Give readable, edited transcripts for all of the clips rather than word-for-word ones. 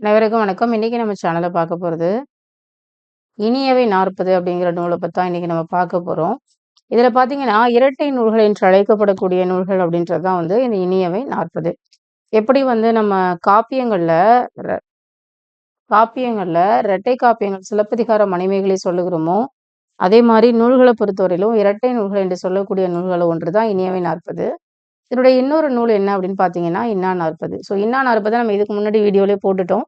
அனைவருக்கும் வணக்கம். இன்னைக்கு நம்ம சேனல்ல பார்க்க போறது, இனியவை 40 அப்படிங்கிற நூல பத்தி தான் இன்னைக்கு நம்ம பார்க்க போறோம். இதுல பார்த்தீங்கன்னா, இரட்டை நூல்கள் என்று அழைக்கப்படக்கூடிய நூல்கள் அப்படின்றது தான் வந்து இந்த இனியவை 40. எப்படி வந்து நம்ம காப்பியங்கள்ல ர காப்பியங்கள்ல இரட்டை காப்பியங்கள் சிலப்பதிகார மணிமேகலை சொல்லுகிறோமோ, அதே மாரி நூல்கள பொறுத்தவரையிலும் இரட்டை நூல்கள் என்று சொல்லக்கூடிய நூல்கள்ல ஒன்று தான் இனியவை 40. இதனுடைய இன்னொரு நூல் என்ன அப்படின்னு பார்த்தீங்கன்னா, இன்னா 40. இன்னா 40 நம்ம இதுக்கு முன்னாடி வீடியோலயே போட்டுட்டோம்.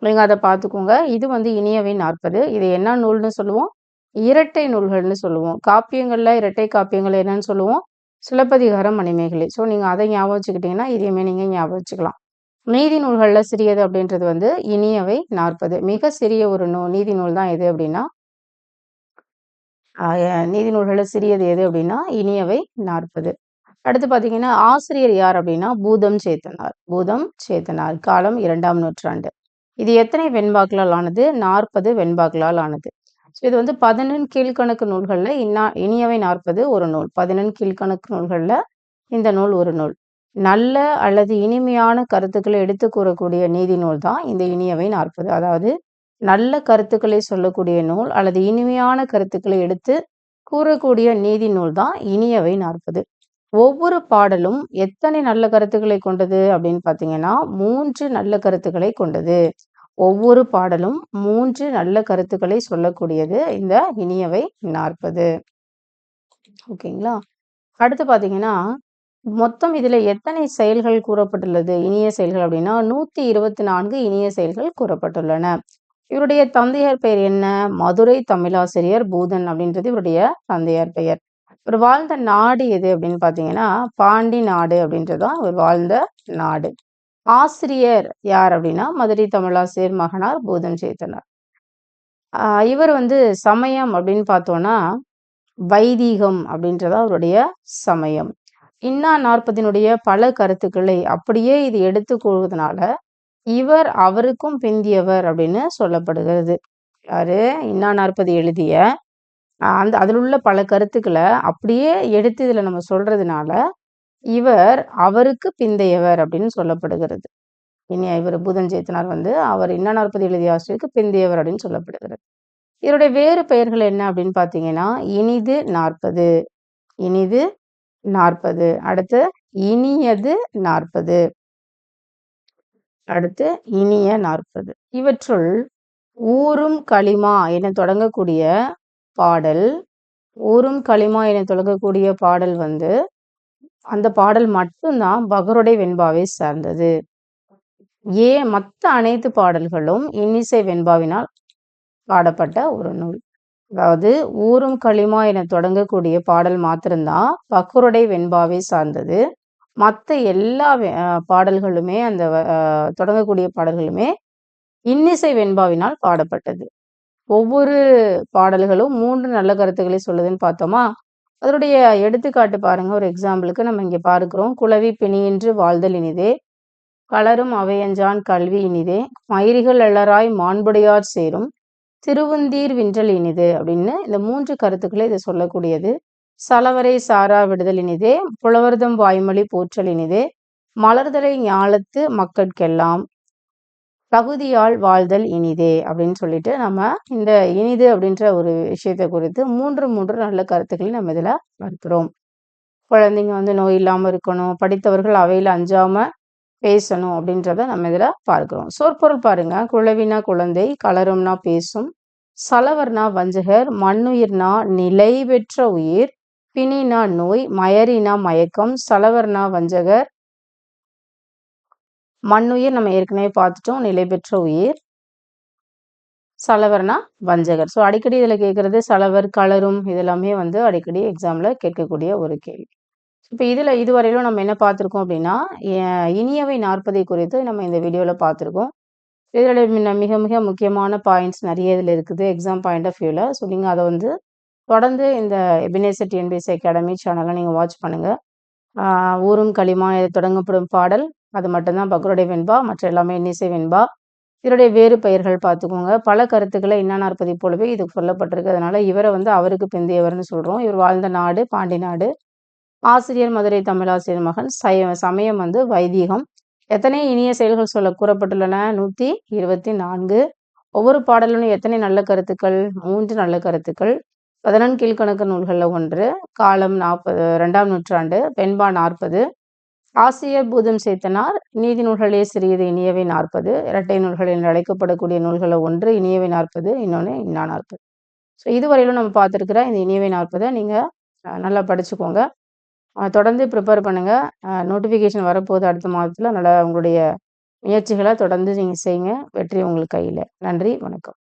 நீங்க அத பார்த்துக்கோங்க. இது வந்து இனியவை 40. இது என்ன நூல்னு சொல்லுவோம்? இரட்டை நூல்கள்னு சொல்லுவோம். காப்பியங்கள்ல இரட்டை காப்பியங்கள் என்னன்னு சொல்லுவோம்? சிலப்பதிகாரம், மணிமேகலை. நீங்க அத ஞாபகம் வச்சுக்கிட்டீங்கன்னா, இதையுமே நீங்க ஞாபகம் வச்சுக்கலாம். நீதி நூல்கள்ல சிறியது அப்படின்றது வந்து இனியவை 40. மிக சிறிய ஒரு நீதி நூல் தான் எது அப்படின்னா, நீதி நூல்கள்ல சிறியது எது அப்படின்னா, இனியவை 40. அடுத்து பார்த்தீங்கன்னா, ஆசிரியர் யார் அப்படின்னா, பூதம் சேத்தனார். பூதம் சேத்தனார். காலம் 2ஆம் நூற்றாண்டு. இது எத்தனை வெண்பாக்களால் ஆனது? 40 வெண்பாக்களால் ஆனது. இது வந்து 11 கீழ்க்கணக்கு நூல்கள்ல இனியவை 40 ஒரு நூல். 11 கீழ்க்கணக்கு நூல்கள்ல இந்த நூல் ஒரு நூல். நல்ல அல்லது இனிமையான கருத்துக்களை எடுத்துக் கூறக்கூடிய நீதி நூல் தான் இந்த இனியவை 40. அதாவது நல்ல கருத்துக்களை சொல்லக்கூடிய நூல் அல்லது இனிமையான கருத்துக்களை எடுத்து கூறக்கூடிய நீதி நூல் தான் இனியவை 40. ஒவ்வொரு பாடலும் எத்தனை நல்ல கருத்துக்களை கொண்டது அப்படின்னு பார்த்தீங்கன்னா, 3 நல்ல கருத்துக்களை கொண்டது. ஒவ்வொரு பாடலும் 3 நல்ல கருத்துக்களை சொல்லக்கூடியது இந்த இனியவை 40. ஓகேங்களா? அடுத்து பார்த்தீங்கன்னா, மொத்தம் இதுல எத்தனை செயல்கள் கூறப்பட்டுள்ளது? இனிய செயல்கள் அப்படின்னா 124 இனிய செயல்கள் கூறப்பட்டுள்ளன. இவருடைய தந்தையார் பெயர் என்ன? மதுரை தமிழாசிரியர் பூதன் அப்படின்றது இவருடைய தந்தையார் பெயர். இவர் வாழ்ந்த நாடு எது அப்படின்னு பார்த்தீங்கன்னா, பாண்டி நாடு அப்படின்றது தான் இவர் வாழ்ந்த நாடு. ஆசிரியர் யார் அப்படின்னா, மதுரை தமிழாசிரியர் மகனார் பூதன் சேத்தனார். இவர் வந்து சமயம் அப்படின்னு பார்த்தோம்னா, வைதீகம் அப்படின்றதா அவருடைய சமயம். இன்னா 40னுடைய பல கருத்துக்களை அப்படியே இது எடுத்து கூறுவதனால, இவர் அவருக்கும் பிந்தியவர் அப்படின்னு சொல்லப்படுகிறது. யாரு? இன்னா 40 எழுதிய அதில் உள்ள பல கருத்துக்களை அப்படியே எடுத்து இதுல நம்ம சொல்றதுனால, இவர் அவருக்கு பிந்தையவர் அப்படின்னு சொல்லப்படுகிறது. இனி இவர் பூதன் சேத்தனார் வந்து அவர் இன்னா 40 எழுதிய ஆசிரியருக்கு பிந்தையவர் அப்படின்னு சொல்லப்படுகிறது. இவருடைய வேறு பெயர்கள் என்ன அப்படின்னு பார்த்தீங்கன்னா, இனிது 40, இனிது 40, அடுத்து இனியது 40, அடுத்து இனிய 40. இவற்றுள் ஊரும் களிமா என தொடங்கக்கூடிய பாடல், ஊரும் களிமா என தொடங்கக்கூடிய பாடல் வந்து, அந்த பாடல் மட்டும்தான் பகருடை வெண்பாவை சார்ந்தது. மற்ற அனைத்து பாடல்களும் இன்னிசை வெண்பாவினால் பாடப்பட்ட ஒரு நூல். அதாவது ஊரும் களிமா என தொடங்கக்கூடிய பாடல் மாத்திரம்தான் பகருடை வெண்பாவை சார்ந்தது. மற்ற எல்லா பாடல்களுமே அந்த தொடங்கக்கூடிய பாடல்களுமே இன்னிசை வெண்பாவினால் பாடப்பட்டது. ஒவ்வொரு பாடல்களும் 3 நல்ல கருத்துக்களை சொல்லுதுன்னு பார்த்தோமா? அதனுடைய எடுத்துக்காட்டு பாருங்க. ஒரு எக்ஸாம்பிளுக்கு நம்ம இங்க பார்க்கிறோம். குளவி பிணியின்றி வாழ்தல் இனிதே, களரும் அவையஞ்சான் கல்வி இனிதே, மயிரிகள் எழறாய் மாண்புடையார் சேரும், திருவுந்தீர் வின்றல் இனிது அப்படின்னு இந்த 3 கருத்துக்களை இது சொல்லக்கூடியது. சலவரை சாரா விடுதல் இனிதே, புலவர்தம் வாய்மொழி போற்றல் இனிதே, மலர்தலை ஞாலத்து மக்கட்கெல்லாம் தகுதியால் வாழ்தல் இனிதே அப்படின்னு சொல்லிட்டு நம்ம இந்த இனிது அப்படின்ற ஒரு விஷயத்தை குறித்து 3 நல்ல கருத்துக்களை நம்ம இதுல பார்க்கிறோம். குழந்தைங்க வந்து நோய் இல்லாம இருக்கணும், படித்தவர்கள் அவையில அஞ்சாம பேசணும் அப்படின்றத நம்ம இதுல பார்க்கிறோம். சொற்பொருள் பாருங்க. குழவினா குழந்தை, கலரும்னா பேசும், சலவர்னா வஞ்சகர், மண்ணுயிர்னா நிலை பெற்ற உயிர், பிணினா நோய், மயரினா மயக்கம், சலவர்னா வஞ்சகர், மண்ணுயிர் நம்ம ஏற்கனவே பார்த்துட்டோம், நிலை பெற்ற உயிர், சலவர்னா வஞ்சகர். அடிக்கடி இதுல கேட்கறது சலவர், கலரும் இதெல்லாமே வந்து அடிக்கடி எக்ஸாம்ல கேட்கக்கூடிய ஒரு கேள்வி. இப்ப இதுல இதுவரையிலும் நம்ம என்ன பார்த்திருக்கோம் அப்படின்னா, இனியவை 40 குறித்து நம்ம இந்த வீடியோல பார்த்திருக்கோம். இதுல மிக மிக முக்கியமான பாயிண்ட்ஸ் நிறைய இதுல இருக்குது எக்ஸாம் பாயிண்ட் ஆஃப் வியூல. நீங்க அதை வந்து தொடர்ந்து இந்த எபினேசர் டிஎன்பிஎஸ்சி அகாடமி சேனலை நீங்க வாட்ச் பண்ணுங்க. ஊரும் களிமா தொடங்கப்படும் பாடல் அது மட்டும்தான் பக்ருடை வெண்பா, மற்ற எல்லாமே இன்னிசை வெண்பா. இதனுடைய வேறு பெயர்கள் பார்த்துக்கோங்க. பல கருத்துக்களை இன்னா 40 போலவே இது சொல்லப்பட்டிருக்கு. அதனால இவரை வந்து அவருக்கு பிந்தையவர்னு சொல்றோம். இவர் வாழ்ந்த நாடு பாண்டி நாடு. ஆசிரியர் மதுரை தமிழாசிரியர் மகன். சமயம் வந்து வைதீகம். எத்தனை இனிய செயல்கள் சொல்ல கூறப்பட்டுள்ளன? 124. ஒவ்வொரு பாடலிலும் எத்தனை நல்ல கருத்துக்கள்? 3 நல்ல கருத்துக்கள். 11 கீழ்க்கணக்கு நூல்கள்ல 1. காலம் 40 2ஆம் நூற்றாண்டு. வெண்பா 40. ஆசிரியர் பூதம் சேத்தனார். நீதி நூல்களே சிறியது இனியவை 40. இரட்டை நூல்கள் என்று அழைக்கப்படக்கூடிய நூல்கள்ல 1 இனியவை 40, இன்னொன்று இன்னா 40. ஸோ இதுவரையிலும் நம்ம பார்த்துருக்கிற இந்த இனியவை 40 நீங்கள் நல்லா படிச்சுக்கோங்க. தொடர்ந்து ப்ரிப்பேர் பண்ணுங்கள். நோட்டிஃபிகேஷன் வரப்போகுது அடுத்த மாதத்தில். நல்லா உங்களுடைய முயற்சிகளை தொடர்ந்து நீங்கள் செய்யுங்க. வெற்றி உங்கள் கையில். நன்றி, வணக்கம்.